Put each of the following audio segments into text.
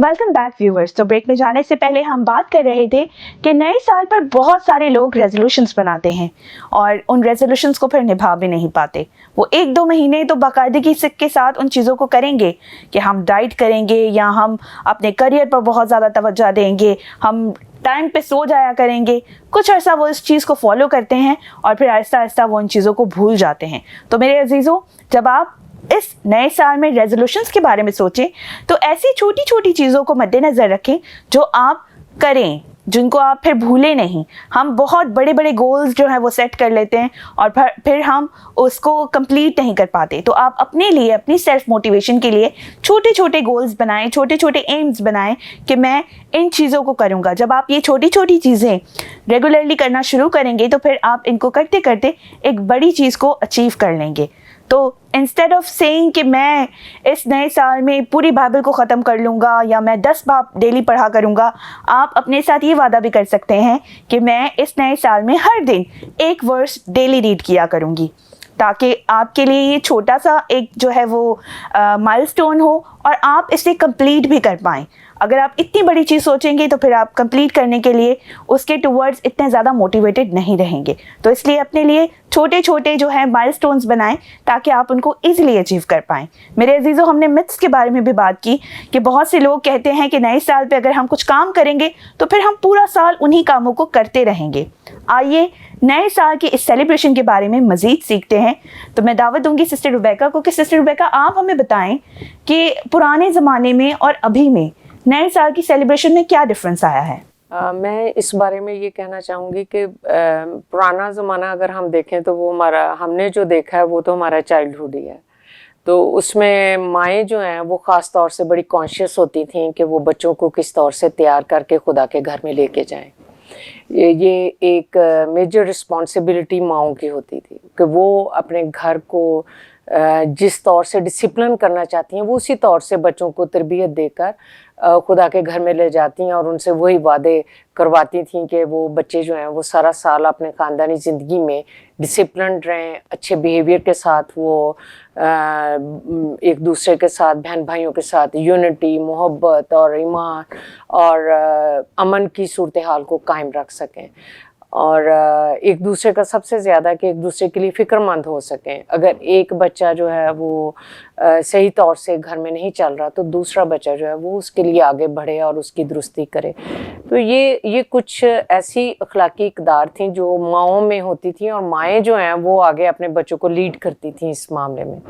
Welcome back viewers. तो break में जाने से पहले हम बात कर रहे थे कि नए साल पर बहुत सारे लोग रेजोल्यूशंस बनाते हैं और उन रेजोल्यूशंस को फिर निभा भी नहीं पाते। वो 1-2 महीने तो बाकायदगी के साथ उन चीज़ों को करेंगे कि हम डाइट करेंगे या हम अपने करियर पर बहुत ज़्यादा तवज्जो देंगे, हम टाइम पे सो जाया करेंगे। कुछ अर्सा वो इस चीज़ को फॉलो करते हैं और फिर आहिस्ता आहिस्ता वो उन चीज़ों को भूल जाते हैं। तो मेरे अजीज़ों, जब आप इस नए साल में रेजोल्यूशंस के बारे में सोचें तो ऐसी छोटी छोटी चीज़ों को मद्देनज़र रखें जो आप करें, जिनको आप फिर भूलें नहीं। हम बहुत बड़े बड़े गोल्स जो हैं वो सेट कर लेते हैं और फिर हम उसको कंप्लीट नहीं कर पाते। तो आप अपने लिए, अपनी सेल्फ मोटिवेशन के लिए छोटे छोटे गोल्स बनाएं, छोटे छोटे एम्स बनाएं कि मैं इन चीज़ों को करूँगा। जब आप ये छोटी छोटी चीज़ें रेगुलरली करना शुरू करेंगे तो फिर आप इनको करते करते एक बड़ी चीज़ को अचीव कर लेंगे। तो इंस्टेड ऑफ सेइंग कि मैं इस नए साल में पूरी बाइबल को ख़त्म कर लूँगा या मैं 10 बाब डेली पढ़ा करूँगा, आप अपने साथ ये वादा भी कर सकते हैं कि मैं इस नए साल में हर दिन एक वर्स डेली रीड किया करूँगी, ताकि आपके लिए ये छोटा सा एक जो है वो माइलस्टोन हो और आप इसे कंप्लीट भी कर पाएँ। अगर आप इतनी बड़ी चीज़ सोचेंगे तो फिर आप कंप्लीट करने के लिए उसके टुवर्ड्स इतने ज़्यादा मोटिवेटेड नहीं रहेंगे। तो इसलिए अपने लिए छोटे छोटे जो है माइलस्टोन्स बनाएं ताकि आप उनको ईजिली अचीव कर पाएँ। मेरे अजीज़ों, हमने मिथ्स के बारे में भी बात की कि बहुत से लोग कहते हैं कि नए साल पे अगर हम कुछ काम करेंगे तो फिर हम पूरा साल उन्हीं कामों को करते रहेंगे। आइए नए साल के इस सेलिब्रेशन के बारे में मज़ीद सीखते हैं। तो मैं दावत दूंगी सिस्टर रुबैका को कि सिस्टर रुबैका, आप हमें बताएं कि पुराने ज़माने में और अभी में नए साल की सेलिब्रेशन में क्या डिफरेंस आया है। मैं इस बारे में ये कहना चाहूँगी कि पुराना ज़माना अगर हम देखें तो वो हमने जो देखा है वो तो हमारा चाइल्डहुड ही है। तो उसमें माएँ जो हैं वो ख़ास तौर से बड़ी कॉन्शियस होती थीं कि वो बच्चों को किस तौर से तैयार करके खुदा के घर में लेके जाएं। ये एक मेजर रिस्पॉन्सिबिलिटी माँओं की होती थी कि वो अपने घर को जिस तौर से डिसिप्लिन करना चाहती हैं वो उसी तौर से बच्चों को तरबियत देकर खुदा के घर में ले जाती हैं और उनसे वही वादे करवाती थीं कि वो बच्चे जो हैं वो सारा साल अपने ख़ानदानी ज़िंदगी में डिसिप्लिन्ड रहें, अच्छे बिहेवियर के साथ वो एक दूसरे के साथ, बहन भाइयों के साथ यूनिटी, मोहब्बत और ईमान और अमन की सूरत हाल को कायम रख सकें और एक दूसरे का सबसे ज़्यादा कि एक दूसरे के लिए फ़िक्रमंद हो सकें। अगर एक बच्चा जो है वो सही तौर से घर में नहीं चल रहा तो दूसरा बच्चा जो है वो उसके लिए आगे बढ़े और उसकी दुरुस्ती करे। तो ये कुछ ऐसी अखलाकी इक़दार थी जो माँओं में होती थी और माएँ जो हैं वो आगे अपने बच्चों को लीड करती थी इस मामले में।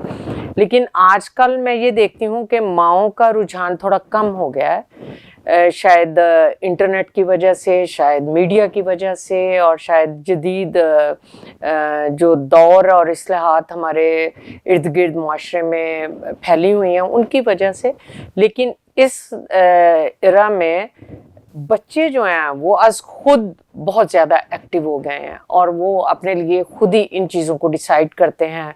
लेकिन आजकल मैं ये देखती हूँ कि माँओं का रुझान थोड़ा कम हो गया है, शायद इंटरनेट की वजह से, शायद मीडिया की वजह से और शायद जदीद जो दौर और इस्लाहात हमारे इर्द गिर्द माशरे में फैली हुई हैं उनकी वजह से। लेकिन इस एरा में बच्चे जो हैं वो आज खुद बहुत ज़्यादा एक्टिव हो गए हैं और वो अपने लिए खुद ही इन चीज़ों को डिसाइड करते हैं,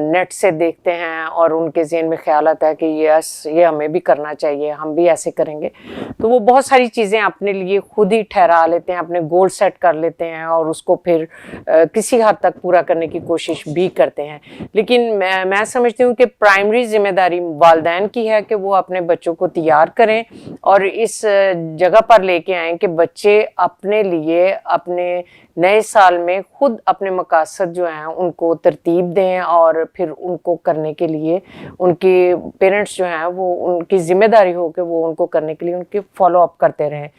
नेट से देखते हैं और उनके ज़हन में ख्याल आता है कि यस ये हमें भी करना चाहिए, हम भी ऐसे करेंगे। तो वो बहुत सारी चीज़ें अपने लिए खुद ही ठहरा लेते हैं, अपने गोल सेट कर लेते हैं और उसको फिर किसी हद तक पूरा करने की कोशिश भी करते हैं। लेकिन मैं समझती हूँ कि प्राइमरी ज़िम्मेदारी वालिदैन की है कि वो अपने बच्चों को तैयार करें और इस जगह पर लेके आएँ कि बच्चे अपने लिए अपने नए साल में खुद अपने मकासद जो हैं उनको तरतीब दें और फिर उनको करने के लिए उनके पेरेंट्स जो हैं वो उनकी ज़िम्मेदारी हो कि वो उनको करने के लिए उनके फॉलो अप करते रहें,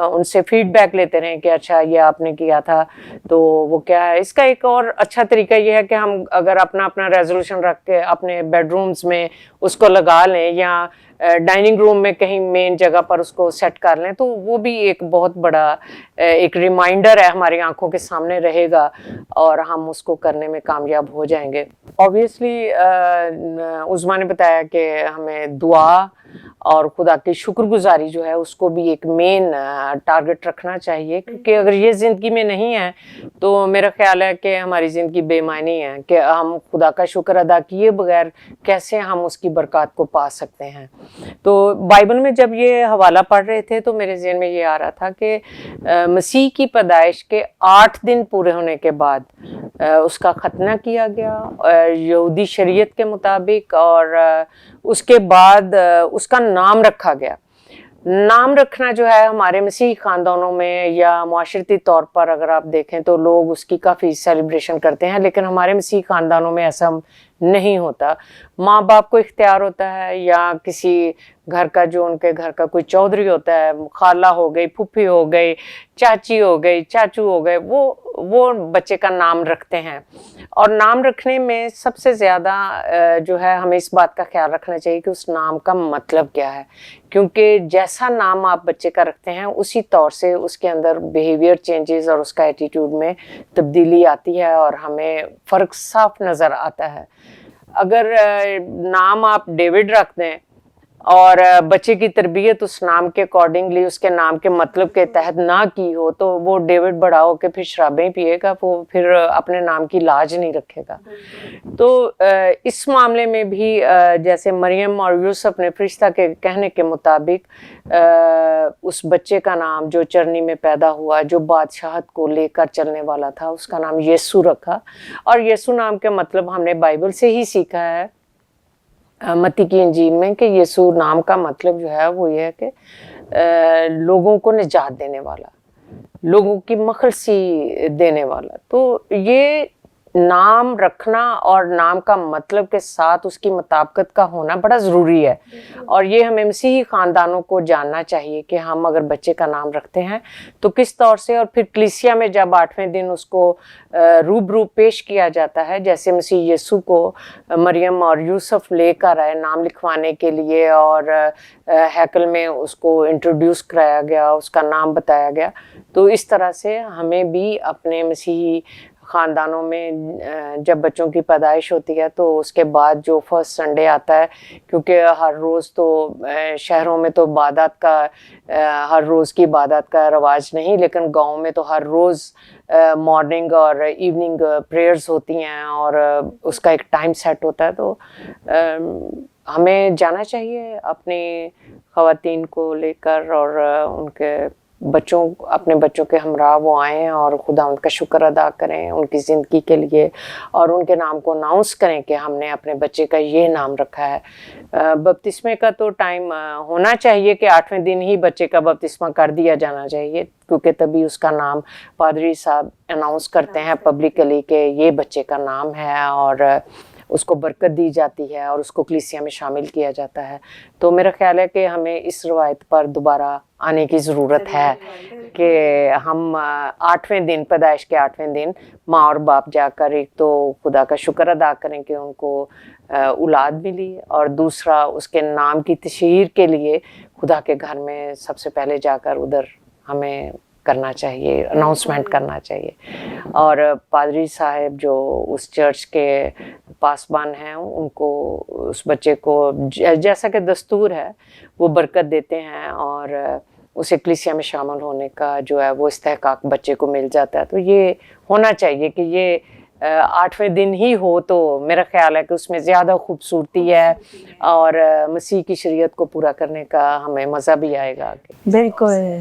उनसे फीडबैक लेते रहें कि अच्छा ये आपने किया था तो वो क्या है। इसका एक और अच्छा तरीका ये है कि हम अगर अपना रेजोल्यूशन रख के अपने बेडरूम्स में उसको लगा लें या डाइनिंग रूम में कहीं मेन जगह पर उसको सेट कर लें तो वो भी एक बहुत बड़ा एक रिमाइंडर है, हमारी आंखों के सामने रहेगा और हम उसको करने में कामयाब हो जाएंगे। ऑब्वियसली उस्मा ने बताया कि हमें दुआ और खुदा की शुक्रगुजारी जो है उसको भी एक मेन टारगेट रखना चाहिए, क्योंकि अगर ये ज़िंदगी में नहीं है तो मेरा ख्याल है कि हमारी ज़िंदगी बेमानी है कि हम खुदा का शुक्र अदा किए बगैर कैसे हम उसकी बरकत को पा सकते हैं। तो बाइबल में जब ये हवाला पढ़ रहे थे तो मेरे ज़हन में ये आ रहा था कि मसीह की पैदाइश के 8 दिन पूरे होने के बाद اس کا ختنہ کیا گیا یہودی شریعت کے مطابق، اور اس کے بعد اس کا نام رکھا گیا۔ نام رکھنا جو ہے ہمارے مسیحی خاندانوں میں یا معاشرتی طور پر اگر آپ دیکھیں تو لوگ اس کی کافی سیلیبریشن کرتے ہیں، لیکن ہمارے مسیحی خاندانوں میں ایسا نہیں ہوتا۔ ماں باپ کو اختیار ہوتا ہے، یا کسی گھر کا جو ان کے گھر کا کوئی چودھری ہوتا ہے، خالہ ہو گئی، پھوپھی ہو گئی، چاچی ہو گئی، چاچو ہو گئے، وہ بچے کا نام رکھتے ہیں۔ اور نام رکھنے میں سب سے زیادہ جو ہے ہمیں اس بات کا خیال رکھنا چاہیے کہ اس نام کا مطلب کیا ہے، کیونکہ جیسا نام آپ بچے کا رکھتے ہیں اسی طور سے اس کے اندر بیہیویئر چینجز اور اس کا ایٹیٹیوڈ میں تبدیلی آتی ہے، اور ہمیں فرق صاف نظر آتا ہے۔ اگر نام آپ ڈیوڈ رکھ دیں اور بچے کی تربیت اس نام کے اکارڈنگلی، اس کے نام کے مطلب کے تحت نہ کی ہو، تو وہ ڈیوڈ بڑا ہو کے پھر شرابیں پیے گا، وہ پھر اپنے نام کی لاج نہیں رکھے گا۔ تو اس معاملے میں بھی جیسے مریم اور یوسف نے فرشتہ کے کہنے کے مطابق اس بچے کا نام جو چرنی میں پیدا ہوا، جو بادشاہت کو لے کر چلنے والا تھا، اس کا نام یسوع رکھا۔ اور یسوع نام کے مطلب ہم نے بائبل سے ہی سیکھا ہے، متی کی انجیل میں، کہ یسوع نام کا مطلب جو ہے وہ یہ ہے کہ لوگوں کو نجات دینے والا، لوگوں کی مخلصی دینے والا۔ تو یہ نام رکھنا اور نام کا مطلب کے ساتھ اس کی مطابقت کا ہونا بڑا ضروری ہے، اور یہ ہمیں مسیحی خاندانوں کو جاننا چاہیے کہ ہم اگر بچے کا نام رکھتے ہیں تو کس طور سے، اور پھر کلیسیا میں جب 8ویں دن اس کو روبرو پیش کیا جاتا ہے، جیسے مسیح یسوع کو مریم اور یوسف لے کر آئے نام لکھوانے کے لیے، اور ہیکل میں اس کو انٹروڈیوس کرایا گیا، اس کا نام بتایا گیا، تو اس طرح سے ہمیں بھی اپنے مسیحی خاندانوں میں جب بچوں کی پیدائش ہوتی ہے تو اس کے بعد جو فرسٹ سنڈے آتا ہے، کیونکہ ہر روز تو شہروں میں تو عبادات کا ہر روز کی عبادت کا رواج نہیں، لیکن گاؤں میں تو ہر روز مارننگ اور ایوننگ پریئرز ہوتی ہیں، اور اس کا ایک ٹائم سیٹ ہوتا ہے۔ تو ہمیں جانا چاہیے اپنی خواتین کو لے کر، اور ان کے اپنے بچوں کے ہمراہ وہ آئیں اور خدا ان کا شکر ادا کریں ان کی زندگی کے لیے، اور ان کے نام کو اناؤنس کریں کہ ہم نے اپنے بچے کا یہ نام رکھا ہے۔ بپتسمے کا تو ٹائم ہونا چاہیے کہ 8ویں دن ہی بچے کا بپتسمہ کر دیا جانا چاہیے، کیونکہ تبھی اس کا نام پادری صاحب اناؤنس کرتے ہیں پبلکلی کہ یہ بچے کا نام ہے، اور اس کو برکت دی جاتی ہے اور اس کو کلیسیا میں شامل کیا جاتا ہے۔ تو میرا خیال ہے کہ ہمیں اس روایت پر دوبارہ آنے کی ضرورت ہے کہ ہم 8ویں دن، پیدائش کے 8ویں دن ماں اور باپ جا کر ایک تو خدا کا شکر ادا کریں کہ ان کو اولاد ملی، اور دوسرا اس کے نام کی تشہیر کے لیے خدا کے گھر میں سب سے پہلے جا کر ادھر ہمیں کرنا چاہیے، اناؤنسمنٹ کرنا چاہیے۔ اور پادری صاحب جو اس چرچ کے پاسبان ہیں ان کو اس بچے کو جیسا کہ دستور ہے وہ برکت دیتے ہیں، اور اسے کلیسیا میں شامل ہونے کا جو ہے وہ استحقاق بچے کو مل جاتا ہے۔ تو یہ ہونا چاہیے کہ یہ 8ویں دن ہی ہو، تو میرا خیال ہے کہ اس میں زیادہ خوبصورتی ہے، اور مسیح کی شریعت کو پورا کرنے کا ہمیں مزہ بھی آئے گا۔ بالکل،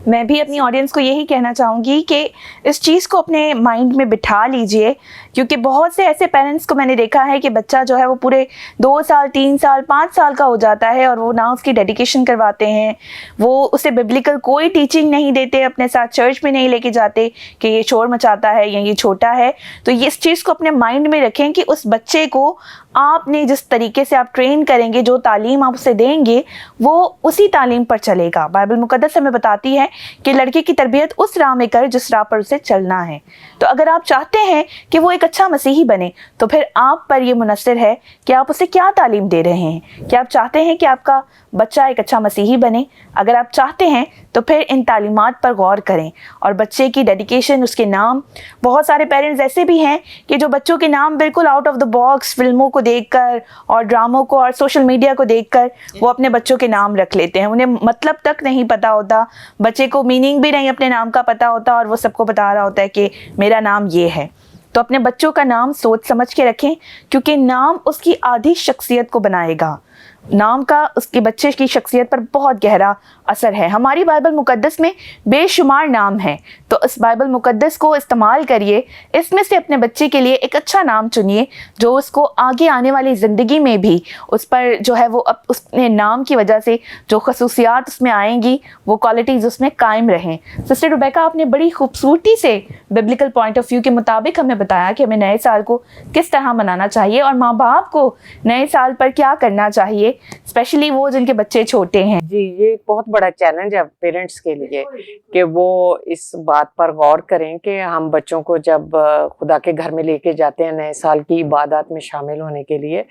میں بھی اپنی آڈینس کو یہی کہنا چاہوں گی کہ اس چیز کو اپنے مائنڈ میں بٹھا لیجئے، کیونکہ بہت سے ایسے پیرنٹس کو میں نے دیکھا ہے کہ بچہ جو ہے وہ پورے 2 سال 3 سال 5 سال کا ہو جاتا ہے، اور وہ نہ اس کی ڈیڈیکیشن کرواتے ہیں، وہ اسے ببلیکل کوئی ٹیچنگ نہیں دیتے، اپنے ساتھ چرچ میں نہیں لے کے جاتے کہ یہ شور مچاتا ہے یا یہ چھوٹا ہے۔ تو یہ اس چیز کو اپنے مائنڈ میں رکھیں کہ اس بچے کو آپ نے جس طریقے سے آپ ٹرین کریں گے، جو تعلیم آپ اسے دیں گے وہ اسی تعلیم پر چلے گا۔ بائبل مقدس ہمیں بتاتی ہے کہ لڑکے کی تربیت اس راہ میں کر جس راہ پر اسے چلنا ہے۔ تو اگر آپ چاہتے ہیں کہ وہ ایک اچھا مسیحی بنے تو پھر آپ پر یہ منحصر ہے کہ آپ اسے کیا تعلیم دے رہے ہیں۔ کیا آپ چاہتے ہیں کہ آپ کا بچہ ایک اچھا مسیحی بنے؟ اگر آپ چاہتے ہیں تو پھر ان تعلیمات پر غور کریں، اور بچے کی ڈیڈیکیشن، اس کے نام، بہت سارے پیرنٹس ایسے بھی ہیں کہ جو بچوں کے نام بالکل آؤٹ آف دا باکس فلموں کو دیکھ کر اور ڈراموں کو اور سوشل میڈیا کو دیکھ کر وہ اپنے بچوں کے نام رکھ لیتے ہیں، انہیں مطلب تک نہیں پتا ہوتا، بچے کو میننگ بھی نہیں اپنے نام کا پتا ہوتا، اور وہ سب کو بتا رہا ہوتا ہے کہ میرا نام یہ ہے۔ تو اپنے بچوں کا نام سوچ سمجھ کے رکھیں، کیونکہ نام اس کی آدھی شخصیت کو بنائے گا۔ नाम का उसके बच्चे की शख्सियत पर बहुत गहरा असर है। हमारी बाइबल मुकद्दस में बेशुमार नाम हैं, तो इस बाइबल मुकद्दस को इस्तेमाल करिए, इसमें से अपने बच्चे के लिए एक अच्छा नाम चुनिए जो उसको आगे आने वाली ज़िंदगी में भी उस पर जो है वो उसने नाम की वजह से जो खसूसियात उसमें आएंगी वो क्वालिटीज़ उसमें कायम रहें। सिस्टर रुबैका, आपने बड़ी खूबसूरती से बिब्लिकल पॉइंट ऑफ व्यू के मुताबिक हमें बताया कि हमें नए साल को किस तरह मनाना चाहिए और माँ बाप को नए साल पर क्या करना चाहिए, स्पेशली वो जिनके बच्चे छोटे हैं। जी, ये एक बहुत बड़ा चैलेंज है पेरेंट्स के लिए कि वो इस बात पर गौर करें कि हम बच्चों को जब खुदा के घर में लेके जाते हैं नए साल की इबादत में शामिल होने के लिए,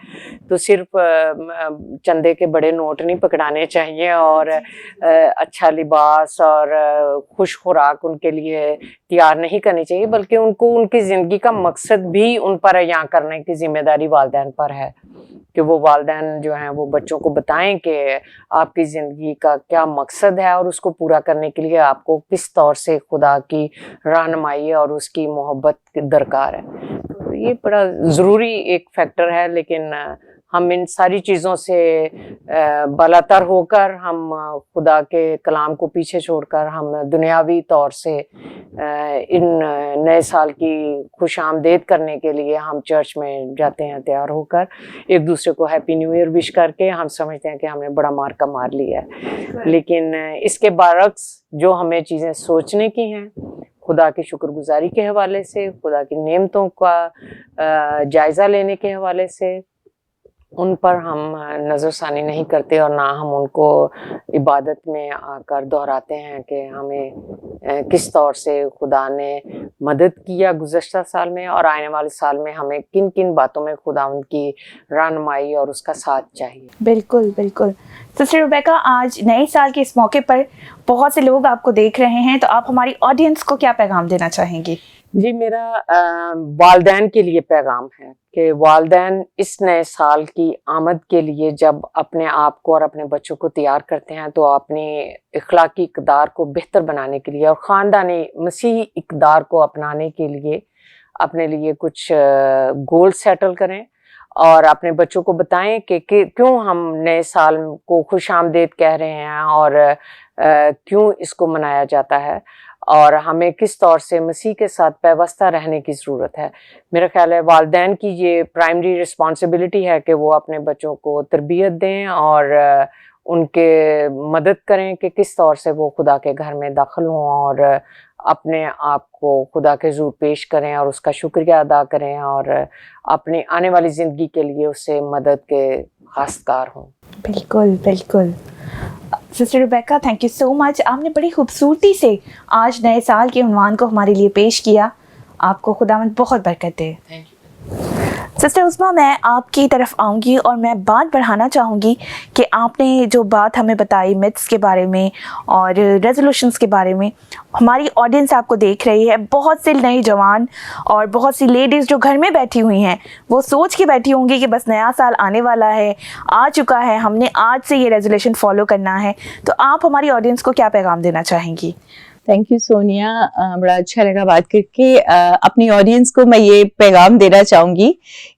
तो सिर्फ चंदे के बड़े नोट नहीं पकड़ाने चाहिए और अच्छा लिबास और खुश खुराक उनके लिए तैयार नहीं करनी चाहिए, बल्कि उनको उनकी ज़िंदगी का मकसद भी उन पर अयां करने की जिम्मेदारी वालिदैन पर है कि वो वालिदैन जो हैं वो बच्चों को बताएं कि आपकी ज़िंदगी का क्या मकसद है और उसको पूरा करने के लिए आपको किस तौर से खुदा की रहनुमाई और उसकी मोहब्बत दरकार है। तो ये बड़ा ज़रूरी एक फैक्टर है, लेकिन हम इन सारी चीज़ों से बालातर होकर हम खुदा के कलाम को पीछे छोड़कर हम दुनियावी तौर से इन नए साल की खुशामदीद करने के लिए हम चर्च में जाते हैं तैयार होकर, एक दूसरे को हैप्पी न्यू ईयर विश करके हम समझते हैं कि हमने बड़ा मार्का मार लिया है। लेकिन इसके बरक्स जो हमें चीज़ें सोचने की हैं, खुदा की शुक्रगुजारी के हवाले से, खुदा की नेमतों का जायज़ा लेने के हवाले से, उन पर हम नज़रसानी नहीं करते और ना हम उनको इबादत में आकर दोहराते हैं कि हमें किस तौर से खुदा ने मदद किया गुज़श्ता साल में और आने वाले साल में हमें किन किन बातों में खुदा उनकी रहनुमाई और उसका साथ चाहिए। बिल्कुल बिल्कुल। सिस्टर रुबैका, आज नए साल के इस मौके पर बहुत से लोग आपको देख रहे हैं, तो आप हमारी ऑडियंस को क्या पैगाम देना चाहेंगी? जी, मेरा वालिदैन के लिए पैगाम है कि वालिदैन इस नए साल की आमद के लिए जब अपने आप को और अपने बच्चों को तैयार करते हैं तो अपनी इखलाकी इक़दार को बेहतर बनाने के लिए और ख़ानदानी मसीही इक़दार को अपनाने के लिए अपने लिए कुछ गोल सेटल करें और अपने बच्चों को बताएं कि क्यों हम नए साल को खुशामदीद कह रहे हैं और क्यों इसको मनाया जाता है और हमें किस तौर से मसीह के साथ पैवस्ता रहने की ज़रूरत है। मेरा ख्याल है वालिदैन की ये प्राइमरी रिस्पॉन्सिबिलिटी है कि वो अपने बच्चों को तरबियत दें और उनके मदद करें कि किस तौर से वो खुदा के घर में दाखिल हों और अपने आप को खुदा के ज़रूर पेश करें और उसका शुक्रिया अदा करें और अपनी आने वाली ज़िंदगी के लिए उससे मदद के खासकार हों। बिल्कुल बिल्कुल। Sister Rubaika, thank you so much. आपने बड़ी खूबसूरती से आज नए साल के उन्वान को हमारे लिए पेश किया। आपको खुदावंद बहुत बरकत दे। Thank you. सिस्टर उस्मा, मैं आपकी तरफ आऊँगी और मैं बात बढ़ाना चाहूँगी कि आपने जो बात हमें बताई मिथ्स के बारे में और रेजोल्यूशंस के बारे में, हमारी ऑडियंस आपको देख रही है, बहुत से नए जवान और बहुत सी लेडीज़ जो घर में बैठी हुई हैं वो सोच के बैठी होंगी कि बस नया साल आने वाला है, आ चुका है, हमने आज से ये रेजोल्यूशन फॉलो करना है, तो आप हमारी ऑडियंस को क्या पैगाम देना चाहेंगी? थैंक यू सोनिया, बड़ा अच्छा लगा बात करके। अपनी ऑडियंस को मैं ये पैगाम देना चाहूंगी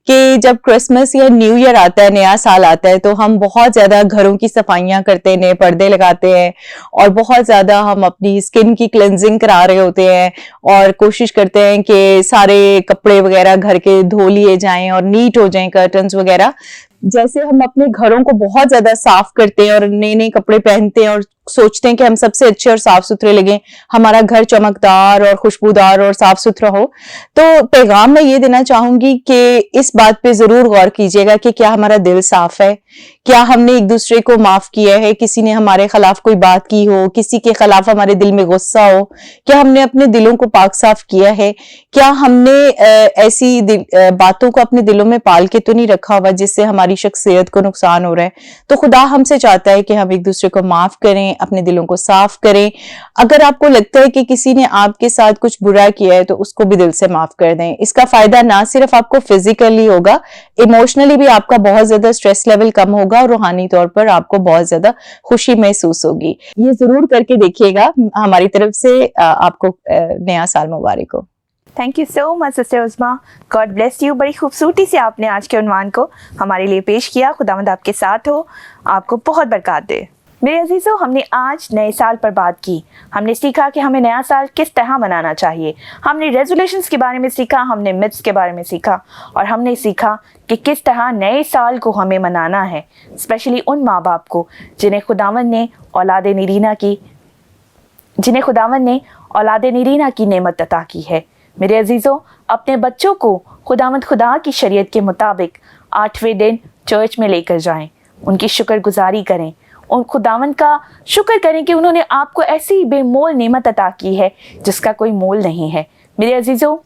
कि जब क्रिसमस या न्यू ईयर आता है, नया साल आता है, तो हम बहुत ज्यादा घरों की सफाइयां करते हैं, नए पर्दे लगाते हैं और बहुत ज्यादा हम अपनी स्किन की क्लेंजिंग करा रहे होते हैं और कोशिश करते हैं कि सारे कपड़े वगैरह घर के धो लिए जाएं और नीट हो जाएं, कर्टन्स वगैरह। जैसे हम अपने घरों को बहुत ज्यादा साफ करते हैं और नए नए कपड़े पहनते हैं और सोचते हैं कि हम सबसे अच्छे और साफ सुथरे लगे, हमारा घर चमकदार और खुशबूदार और साफ सुथरा हो, तो पैगाम मैं ये देना चाहूंगी कि इस बात पे जरूर गौर कीजिएगा कि क्या हमारा दिल साफ है, क्या हमने एक दूसरे को माफ किया है, किसी ने हमारे खिलाफ कोई बात की हो, किसी के खिलाफ हमारे दिल में गुस्सा हो, क्या हमने अपने दिलों को पाक साफ किया है, क्या हमने ऐसी बातों को अपने दिलों में पाल के तो नहीं रखा हुआ जिससे हमारी शख्सियत को नुकसान हो रहा है। तो खुदा हमसे चाहता है कि हम एक दूसरे को माफ करें, अपने दिलों को साफ करें। अगर आपको लगता है कि किसी ने आपके साथ कुछ बुरा किया है तो उसको भी दिल से माफ कर दें। इसका फायदा ना सिर्फ आपको फिजिकली होगा, इमोशनली भी आपका बहुत ज्यादा स्ट्रेस लेवल कम होगा और रूहानी तौर पर आपको बहुत ज्यादा खुशी महसूस होगी। ये जरूर करके देखिएगा। हमारी तरफ से आपको नया साल मुबारक हो। Thank you so much sister Usma, God bless you. बड़ी खूबसूरती से आपने आज के उन्वान को हमारे लिए पेश किया। खुदावंद आपके साथ हो, आपको बहुत बरकत दे। मेरे अजीज़ों, हमने आज नए साल पर बात की। हमने सीखा कि हमें नया साल किस तरह मनाना चाहिए। हमने रेजोल्यूशंस के बारे में सीखा, हमने मिथ्स के बारे में सीखा, और हमने सीखा कि किस तरह नए साल को हमें मनाना है, स्पेशली उन माँ बाप को जिन्हें खुदावंद ने औलाद नरीना की नेमत अता की है। मेरे अजीज़ों, अपने बच्चों को खुदावंद खुदा की शरीयत के मुताबिक 8वें दिन चर्च में लेकर जाएं, उनकी शुक्रगुजारी करें, उन खुदावंद का शुक्र करें कि उन्होंने आपको ऐसी बेमोल नेमत अता की है जिसका कोई मोल नहीं है। मेरे अजीज़ों,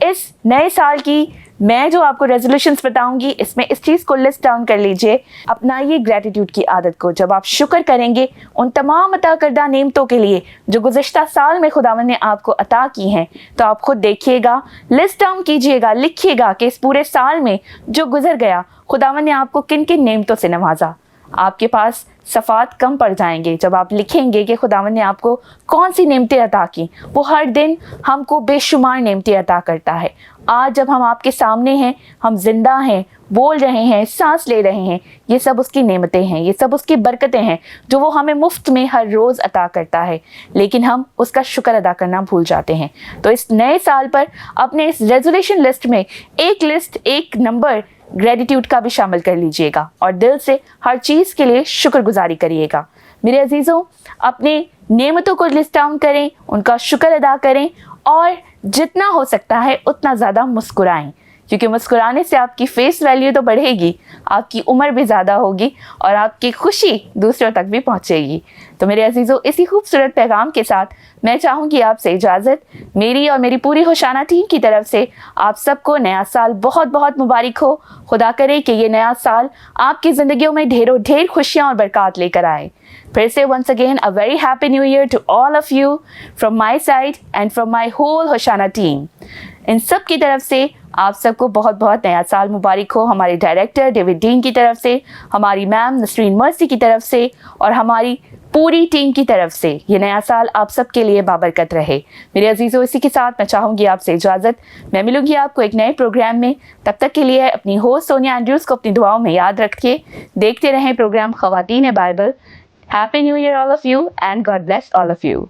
इस नए साल की मैं जो आपको रेजोल्यूशंस बताऊंगी, इसमें इस चीज़ को लिस्ट डाउन कर लीजिए, अपनाइए ग्रेटिट्यूड की आदत को। जब आप शुक्र करेंगे उन तमाम अता करदा नेमतों के लिए जो गुज़िश्ता साल में खुदावंद ने आपको अता की हैं, तो आप खुद देखिएगा, लिस्ट डाउन कीजिएगा, लिखिएगा कि इस पूरे साल में जो गुजर गया खुदावंद ने आपको किन किन नेमतों से नवाजा। आपके पास सफ़ात कम पड़ जाएंगे जब आप लिखेंगे कि खुदावंद ने आपको कौन सी नेमतें अता की। वो हर दिन हमको बेशुमार नेमतें अता करता है। आज जब हम आपके सामने हैं, हम जिंदा हैं, बोल रहे हैं, सांस ले रहे हैं, ये सब उसकी नेमतें हैं, ये सब उसकी बरकतें हैं जो वो हमें मुफ्त में हर रोज़ अता करता है, लेकिन हम उसका शुक्र अदा करना भूल जाते हैं। तो इस नए साल पर अपने इस रेजोल्यूशन लिस्ट में एक नंबर ग्रेटिट्यूड का भी शामिल कर लीजिएगा और दिल से हर चीज़ के लिए शुक्रगुजारी करिएगा। मेरे अजीज़ों, अपने नेमतों को लिस्ट डाउन करें, उनका शुक्र अदा करें, और जितना हो सकता है उतना ज़्यादा मुस्कुराएं, क्योंकि मुस्कुराने से आपकी फेस वैल्यू तो बढ़ेगी, आपकी उम्र भी ज़्यादा होगी और आपकी खुशी दूसरों तक भी पहुंचेगी। तो मेरे अजीज़ों, इसी खूबसूरत पैगाम के साथ मैं चाहूँगी आपसे इजाज़त। मेरी और मेरी पूरी होशाना टीम की तरफ से आप सबको नया साल बहुत बहुत मुबारक हो। खुदा करे कि ये नया साल आपकी ज़िंदगियों में ढेरों ढेर खुशियाँ और बरकत लेकर आए। फिर से once again a very happy new year to all of you from my side and from my whole Hosanna team. इन सब की तरफ से आप सबको बहुत बहुत नया साल मुबारक हो। हमारे डायरेक्टर डेविड डीन की तरफ से, हमारी मैम नसरीन मर्सी की तरफ से, और हमारी पूरी टीम की तरफ से ये नया साल आप सबके लिए बाबरकत रहे। मेरे अजीज़ों, इसी के साथ मैं चाहूँगी आपसे इजाज़त। मैं मिलूंगी आपको एक नए प्रोग्राम में। तब तक के लिए अपनी होस्ट सोनिया एंड्रूज को अपनी दुआओं में याद रखिए। देखते रहें प्रोग्राम ख़वातीन Bible. Happy new year all of you and God bless all of you.